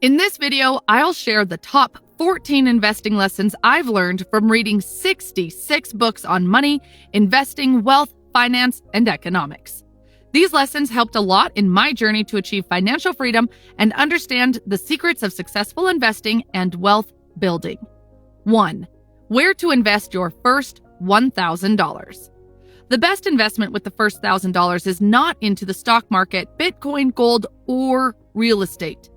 In this video, I'll share the top 14 investing lessons I've learned from reading 66 books on money, investing, wealth, finance, and economics. These lessons helped a lot in my journey to achieve financial freedom and understand the secrets of successful investing and wealth building. 1. Where to invest your first $1,000. The best investment with the first $1,000 is not into the stock market, Bitcoin, gold, or real estate.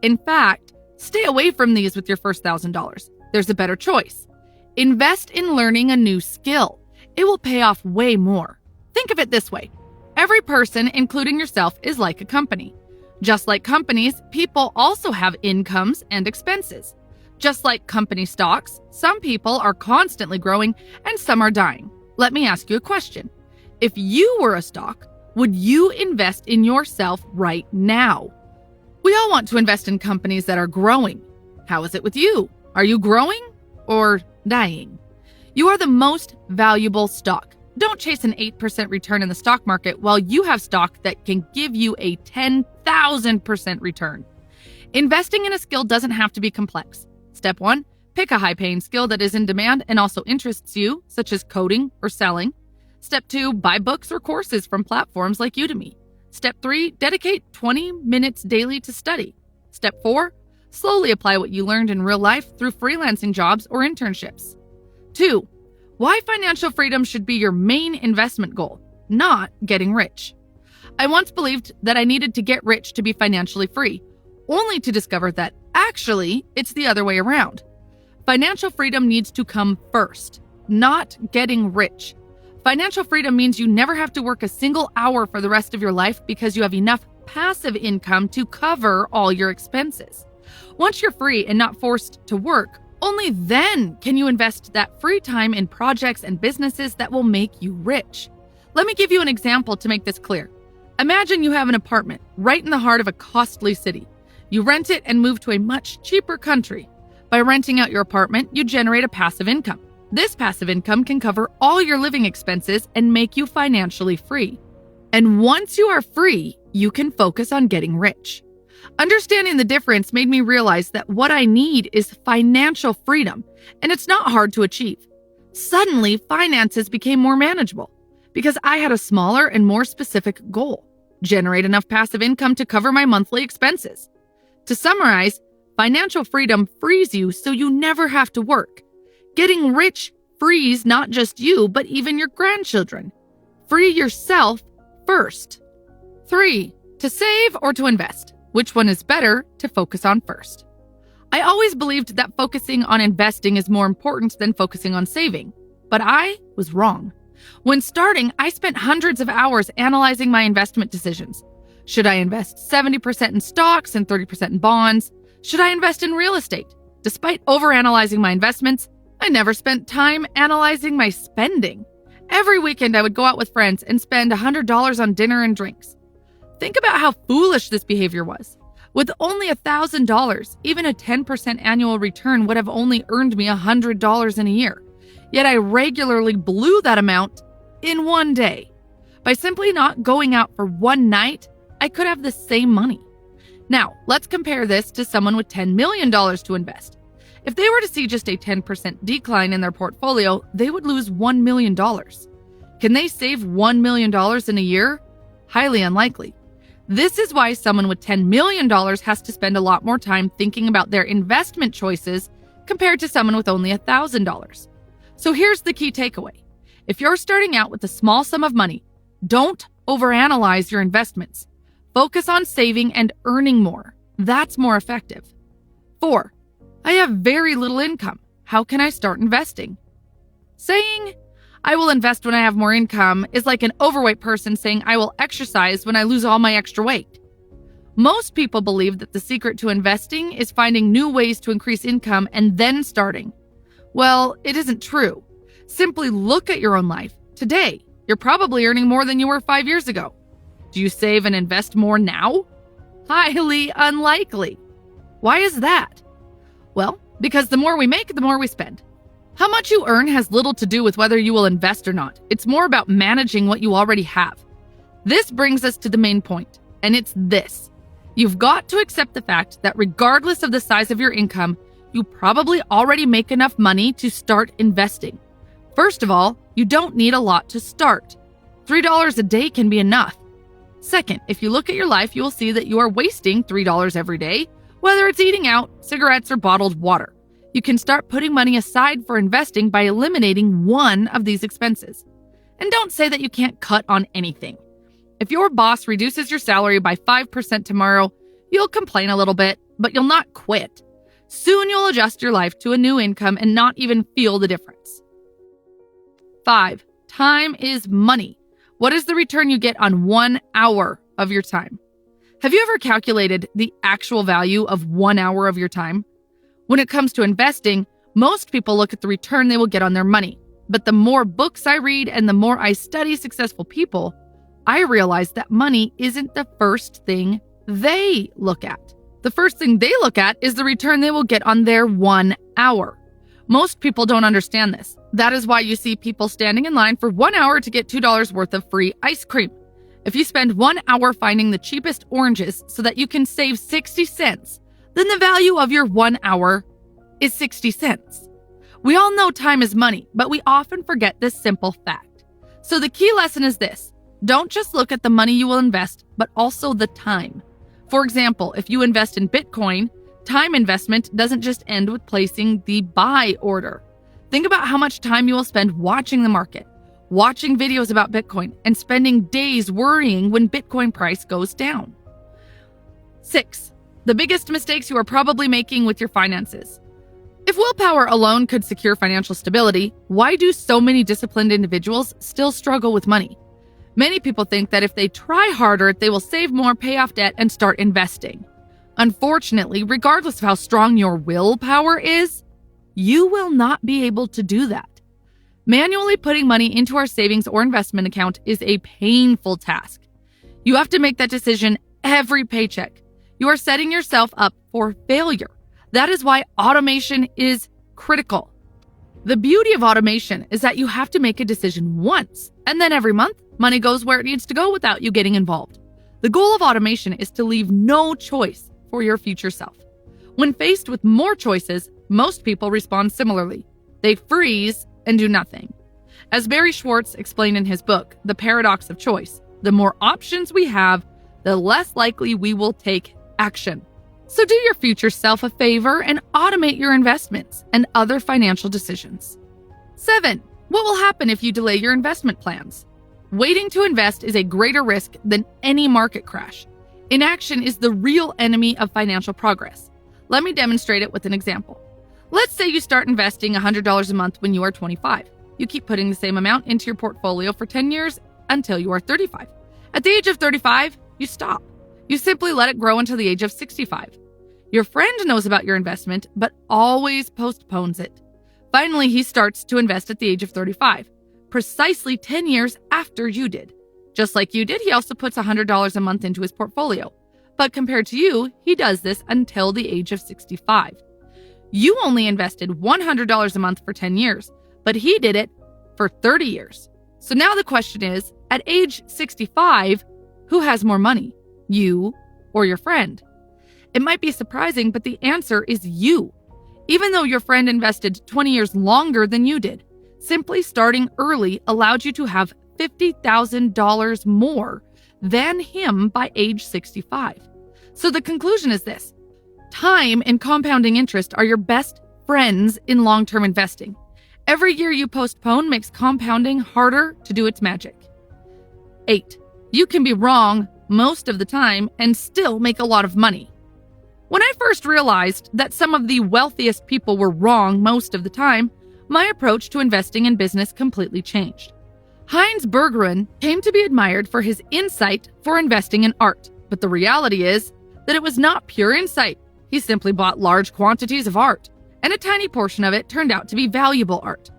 In fact, stay away from these with your first $1,000. There's a better choice. Invest in learning a new skill. It will pay off way more. Think of it this way. Every person, including yourself, is like a company. Just like companies, people also have incomes and expenses. Just like company stocks, some people are constantly growing and some are dying. Let me ask you a question. If you were a stock, would you invest in yourself right now? We all want to invest in companies that are growing. How is it with you? Are you growing or dying? You are the most valuable stock. Don't chase an 8% return in the stock market while you have stock that can give you a 10,000% return. Investing in a skill doesn't have to be complex. Step 1, pick a high-paying skill that is in demand and also interests you, such as coding or selling. Step 2, buy books or courses from platforms like Udemy. Step 3, dedicate 20 minutes daily to study. Step 4, slowly apply what you learned in real life through freelancing jobs or internships. 2, why financial freedom should be your main investment goal, not getting rich. I once believed that I needed to get rich to be financially free, only to discover that actually it's the other way around. Financial freedom needs to come first, not getting rich. Financial freedom means you never have to work a single hour for the rest of your life because you have enough passive income to cover all your expenses. Once you're free and not forced to work, only then can you invest that free time in projects and businesses that will make you rich. Let me give you an example to make this clear. Imagine you have an apartment right in the heart of a costly city. You rent it and move to a much cheaper country. By renting out your apartment, you generate a passive income. This passive income can cover all your living expenses and make you financially free. And once you are free, you can focus on getting rich. Understanding the difference made me realize that what I need is financial freedom, and it's not hard to achieve. Suddenly, finances became more manageable because I had a smaller and more specific goal: generate enough passive income to cover my monthly expenses. To summarize, financial freedom frees you so you never have to work. Getting rich frees not just you, but even your grandchildren. Free yourself first. 3, to save or to invest. Which one is better to focus on first? I always believed that focusing on investing is more important than focusing on saving, but I was wrong. When starting, I spent hundreds of hours analyzing my investment decisions. Should I invest 70% in stocks and 30% in bonds? Should I invest in real estate? Despite overanalyzing my investments, I never spent time analyzing my spending. Every weekend, I would go out with friends and spend $100 on dinner and drinks. Think about how foolish this behavior was. With only $1,000, even a 10% annual return would have only earned me $100 in a year. Yet I regularly blew that amount in one day. By simply not going out for one night, I could have the same money. Now, let's compare this to someone with $10 million to invest. If they were to see just a 10% decline in their portfolio, they would lose $1 million. Can they save $1 million in a year? Highly unlikely. This is why someone with $10 million has to spend a lot more time thinking about their investment choices compared to someone with only $1,000. So here's the key takeaway. If you're starting out with a small sum of money, don't overanalyze your investments. Focus on saving and earning more. That's more effective. 4, I have very little income. How can I start investing? Saying, I will invest when I have more income is like an overweight person saying I will exercise when I lose all my extra weight. Most people believe that the secret to investing is finding new ways to increase income and then starting. Well, it isn't true. Simply look at your own life. Today, you're probably earning more than you were 5 years ago. Do you save and invest more now? Highly unlikely. Why is that? Well, because the more we make, the more we spend. How much you earn has little to do with whether you will invest or not. It's more about managing what you already have. This brings us to the main point, and it's this. You've got to accept the fact that regardless of the size of your income, you probably already make enough money to start investing. First of all, you don't need a lot to start. $3 a day can be enough. Second, if you look at your life, you will see that you are wasting $3 every day, whether it's eating out, cigarettes, or bottled water. You can start putting money aside for investing by eliminating one of these expenses. And don't say that you can't cut on anything. If your boss reduces your salary by 5% tomorrow, you'll complain a little bit, but you'll not quit. Soon you'll adjust your life to a new income and not even feel the difference. 5. Time is money. What is the return you get on 1 hour of your time? Have you ever calculated the actual value of 1 hour of your time? When it comes to investing, most people look at the return they will get on their money. But the more books I read and the more I study successful people, I realize that money isn't the first thing they look at. The first thing they look at is the return they will get on their 1 hour. Most people don't understand this. That is why you see people standing in line for 1 hour to get $2 worth of free ice cream. If you spend 1 hour finding the cheapest oranges so that you can save 60 cents, then the value of your 1 hour is 60 cents. We all know time is money, but we often forget this simple fact. So the key lesson is this: don't just look at the money you will invest, but also the time. For example, if you invest in Bitcoin, time investment doesn't just end with placing the buy order. Think about how much time you will spend watching the market, watching videos about Bitcoin, and spending days worrying when Bitcoin price goes down. 6. The biggest mistakes you are probably making with your finances. If willpower alone could secure financial stability, why do so many disciplined individuals still struggle with money? Many people think that if they try harder, they will save more, pay off debt, and start investing. Unfortunately, regardless of how strong your willpower is, you will not be able to do that. Manually putting money into our savings or investment account is a painful task. You have to make that decision every paycheck. You are setting yourself up for failure. That is why automation is critical. The beauty of automation is that you have to make a decision once, and then every month, money goes where it needs to go without you getting involved. The goal of automation is to leave no choice for your future self. When faced with more choices, most people respond similarly. They freeze and do nothing. As Barry Schwartz explained in his book, The Paradox of Choice, the more options we have, the less likely we will take action. So do your future self a favor and automate your investments and other financial decisions. 7. What will happen if you delay your investment plans? Waiting to invest is a greater risk than any market crash. Inaction is the real enemy of financial progress. Let me demonstrate it with an example. Let's say you start investing $100 a month when you are 25. You keep putting the same amount into your portfolio for 10 years until you are 35. At the age of 35, you stop. You simply let it grow until the age of 65. Your friend knows about your investment, but always postpones it. Finally, he starts to invest at the age of 35, precisely 10 years after you did. Just like you did, he also puts $100 a month into his portfolio. But compared to you, he does this until the age of 65. You only invested $100 a month for 10 years, but he did it for 30 years. So now the question is, at age 65, who has more money, you or your friend? It might be surprising, but the answer is you. Even though your friend invested 20 years longer than you did, simply starting early allowed you to have $50,000 more than him by age 65. So the conclusion is this: time and compounding interest are your best friends in long-term investing. Every year you postpone makes compounding harder to do its magic. 8. You can be wrong most of the time and still make a lot of money. When I first realized that some of the wealthiest people were wrong most of the time, my approach to investing in business completely changed. Heinz Bergeron came to be admired for his insight for investing in art, but the reality is that it was not pure insight. He simply bought large quantities of art, and a tiny portion of it turned out to be valuable art.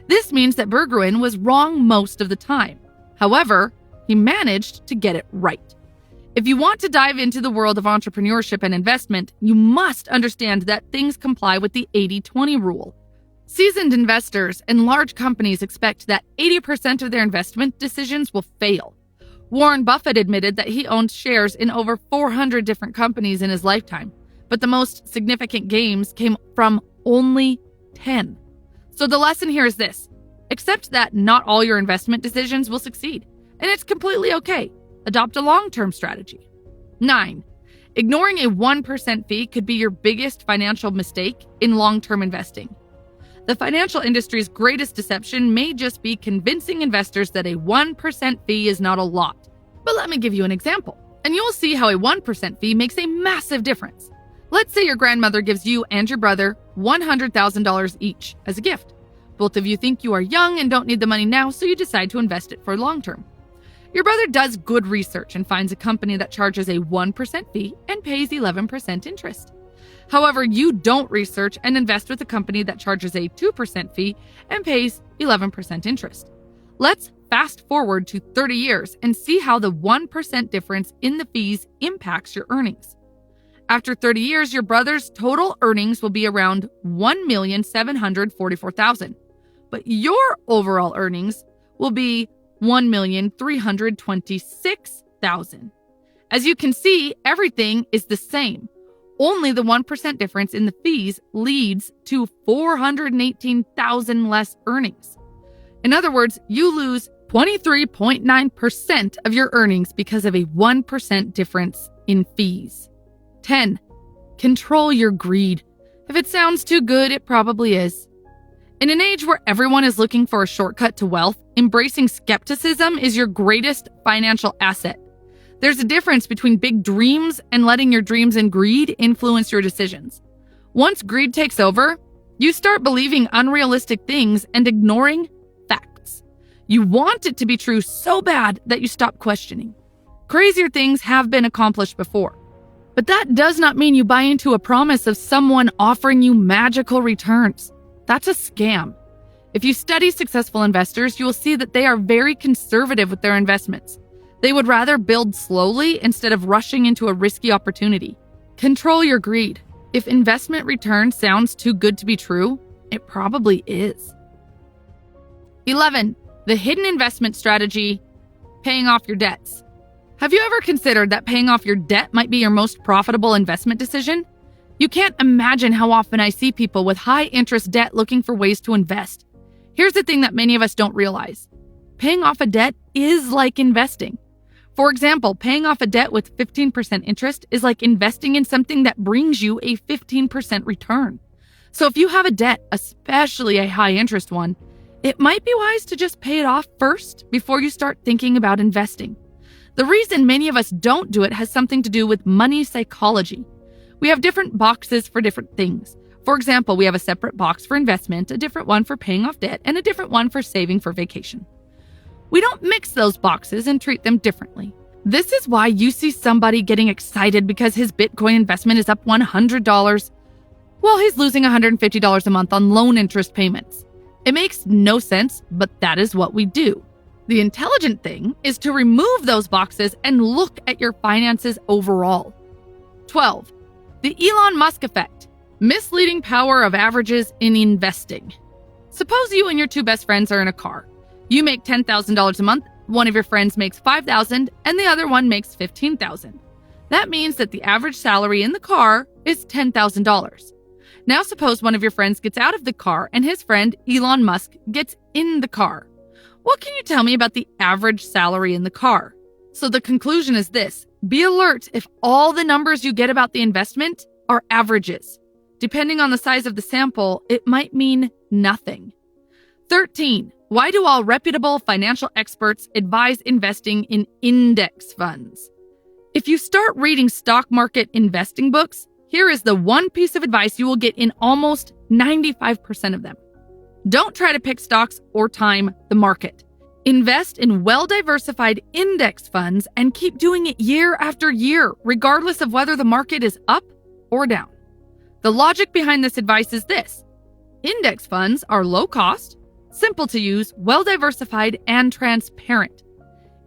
This means that Bergeron was wrong most of the time. However, he managed to get it right. If you want to dive into the world of entrepreneurship and investment, you must understand that things comply with the 80-20 rule. Seasoned investors and large companies expect that 80% of their investment decisions will fail. Warren Buffett admitted that he owned shares in over 400 different companies in his lifetime, but the most significant gains came from only 10. So the lesson here is this: accept that not all your investment decisions will succeed, and it's completely okay. Adopt a long-term strategy. 9. Ignoring a 1% fee could be your biggest financial mistake in long-term investing. The financial industry's greatest deception may just be convincing investors that a 1% fee is not a lot. But let me give you an example, and you'll see how a 1% fee makes a massive difference. Let's say your grandmother gives you and your brother $100,000 each as a gift. Both of you think you are young and don't need the money now, so you decide to invest it for long term. Your brother does good research and finds a company that charges a 1% fee and pays 11% interest. However, you don't research and invest with a company that charges a 2% fee and pays 11% interest. Let's fast forward to 30 years and see how the 1% difference in the fees impacts your earnings. After 30 years, your brother's total earnings will be around $1,744,000, but your overall earnings will be $1,326,000. As you can see, everything is the same. Only the 1% difference in the fees leads to $418,000 less earnings. In other words, you lose 23.9% of your earnings because of a 1% difference in fees. 10. Control your greed. If it sounds too good, it probably is. In an age where everyone is looking for a shortcut to wealth, embracing skepticism is your greatest financial asset. There's a difference between big dreams and letting your dreams and greed influence your decisions. Once greed takes over, you start believing unrealistic things and ignoring facts. You want it to be true so bad that you stop questioning. Crazier things have been accomplished before. But that does not mean you buy into a promise of someone offering you magical returns. That's a scam. If you study successful investors, you will see that they are very conservative with their investments. They would rather build slowly instead of rushing into a risky opportunity. Control your greed. If investment return sounds too good to be true, it probably is. 11. The hidden investment strategy: paying off your debts. Have you ever considered that paying off your debt might be your most profitable investment decision? You can't imagine how often I see people with high interest debt looking for ways to invest. Here's the thing that many of us don't realize. Paying off a debt is like investing. For example, paying off a debt with 15% interest is like investing in something that brings you a 15% return. So if you have a debt, especially a high interest one, it might be wise to just pay it off first before you start thinking about investing. The reason many of us don't do it has something to do with money psychology. We have different boxes for different things. For example, we have a separate box for investment, a different one for paying off debt, and a different one for saving for vacation. We don't mix those boxes and treat them differently. This is why you see somebody getting excited because his Bitcoin investment is up $100 while he's losing $150 a month on loan interest payments. It makes no sense, but that is what we do. The intelligent thing is to remove those boxes and look at your finances overall. 12. The Elon Musk effect: misleading power of averages in investing. Suppose you and your two best friends are in a car. You make $10,000 a month, one of your friends makes $5,000, and the other one makes $15,000. That means that the average salary in the car is $10,000. Now suppose one of your friends gets out of the car and his friend, Elon Musk, gets in the car. What can you tell me about the average salary in the car? So the conclusion is this: be alert if all the numbers you get about the investment are averages. Depending on the size of the sample, it might mean nothing. 13. Why do all reputable financial experts advise investing in index funds? If you start reading stock market investing books, here is the one piece of advice you will get in almost 95% of them. Don't try to pick stocks or time the market. Invest in well-diversified index funds and keep doing it year after year, regardless of whether the market is up or down. The logic behind this advice is this: index funds are low cost, simple to use, well-diversified, and transparent.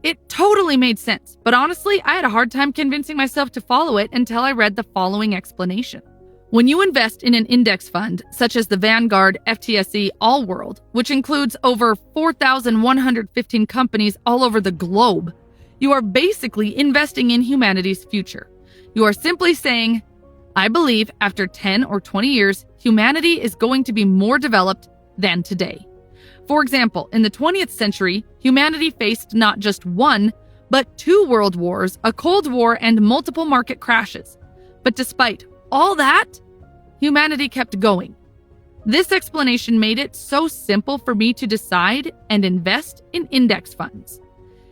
It totally made sense, but honestly, I had a hard time convincing myself to follow it until I read the following explanation. When you invest in an index fund, such as the Vanguard FTSE All World, which includes over 4,115 companies all over the globe, you are basically investing in humanity's future. You are simply saying, I believe after 10 or 20 years, humanity is going to be more developed than today. For example, in the 20th century, humanity faced not just one, but 2 world wars, a Cold War, and multiple market crashes. But despite all that, humanity kept going. This explanation made it so simple for me to decide and invest in index funds.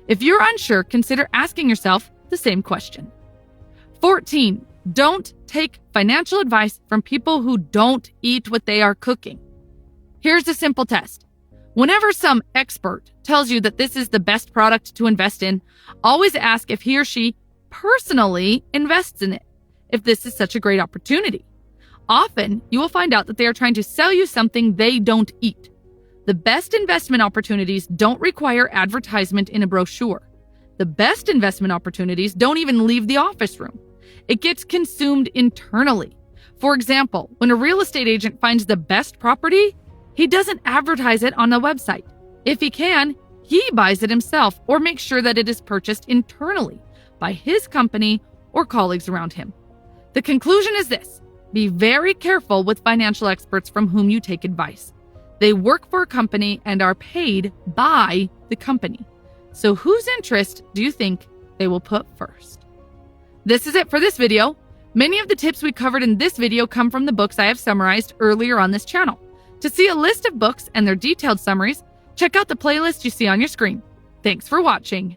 If you're unsure, consider asking yourself the same question. 14. Don't take financial advice from people who don't eat what they are cooking. Here's a simple test. Whenever some expert tells you that this is the best product to invest in, always ask if he or she personally invests in it, if this is such a great opportunity. Often, you will find out that they are trying to sell you something they don't eat. The best investment opportunities don't require advertisement in a brochure. The best investment opportunities don't even leave the office room. It gets consumed internally. For example, when a real estate agent finds the best property, he doesn't advertise it on a website. If he can, he buys it himself or makes sure that it is purchased internally by his company or colleagues around him. The conclusion is this: be very careful with financial experts from whom you take advice. They work for a company and are paid by the company. So whose interest do you think they will put first? This is it for this video. Many of the tips we covered in this video come from the books I have summarized earlier on this channel. To see a list of books and their detailed summaries, check out the playlist you see on your screen. Thanks for watching.